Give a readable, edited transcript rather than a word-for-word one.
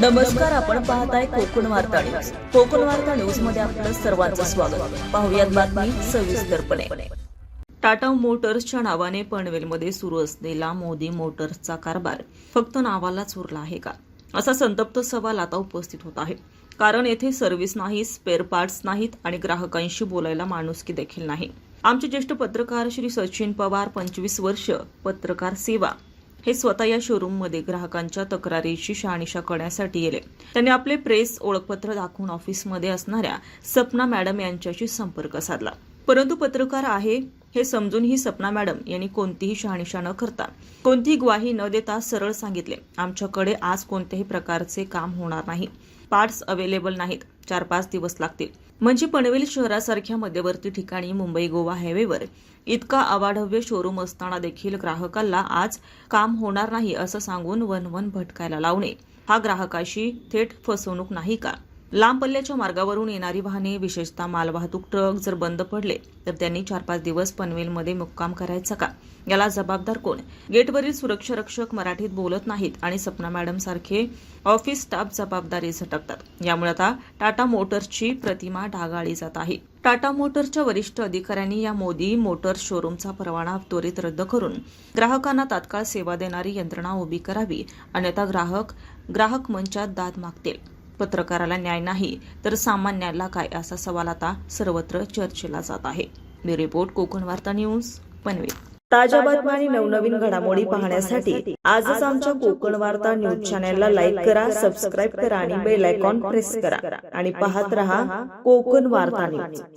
नमस्कार, आपण पाहताय कोकण वार्ता न्यूज. कोकण वार्ता न्यूज मध्ये आपलं सर्वांचं स्वागत. पाहुयात बातमी सविस्तरपणे. टाटा मोटर्सच्या नावाने पनवेलमध्ये सुरू असलेला मोदी मोटर्सचा कारभार फक्त नावालाच उरला आहे का, असा संतप्त सवाल आता उपस्थित होत आहे. कारण येथे सर्व्हिस नाही, स्पेअर पार्ट्स नाहीत आणि ग्राहकांशी बोलायला माणुसकी देखील नाही. आमचे ज्येष्ठ पत्रकार श्री सचिन पवार 25 वर्ष पत्रकार सेवा हे स्वतः या शोरूममध्ये ग्राहकांच्या तक्रारीची शहानिशा करण्यासाठी गेले. त्यांनी आपले प्रेस ओळखपत्र दाखवून ऑफिसमध्ये असणाऱ्या सपना मॅडम यांच्याशी संपर्क साधला. परंतु पत्रकार आहे हे समजूनही सपना मॅडम यांनी कोणतीही शहानिशा न करता, कोणतीही ग्वाही न देता सरळ सांगितले, आमच्याकडे आज कोणत्याही प्रकारचे काम होणार नाही, पार्ट्स अवेलेबल नाहीत, 4-5 दिवस लागतील. म्हणजे पनवेल शहरासारख्या मध्यवर्ती ठिकाणी मुंबई गोवा हायवेवर इतका अवाढव्य शोरूम असताना देखील ग्राहकाला आज काम होणार नाही असं सांगून वन भटकायला लावणे हा ग्राहकाशी थेट फसवणूक नाही का? लांब पल्ल्याच्या मार्गावरून येणारी वाहने, विशेषतः मालवाहतूक ट्रक जर बंद पडले तर त्यांनी 4-5 दिवस पनवेलमध्ये मुक्काम करायचा का? याला जबाबदार कोण? गेटवरील सुरक्षा रक्षक मराठीत बोलत नाहीत आणि सपना मॅडम सारखे ऑफिस स्टाफ जबाबदारी झटकतात. यामुळे आता टाटा मोटर्सची प्रतिमा ढागाळली जात आहे. टाटा मोटर्सच्या वरिष्ठ अधिकाऱ्यांनी या मोदी मोटर्स शोरूमचा परवाना त्वरित रद्द करून ग्राहकांना तात्काळ सेवा देणारी यंत्रणा उभी करावी, अन्यथा ग्राहक मंचात दाद मागतील. पत्रकाराला न्याय नाही तर सामान्याला काय, असा सवाल आता सर्वत्र चर्चेला जात आहे. ब्युरो रिपोर्ट, कोकण वार्ता न्यूज, पनवेल. ताज्या बातम्या आणि नवनवीन घडामोडी पाहण्यासाठी आजच आमच्या कोकण वार्ता न्यूज चॅनलला लाईक करा, सबस्क्राईब करा आणि बेल आयकॉन प्रेस करा आणि पाहत रहा कोकण वार्ता न्यूज.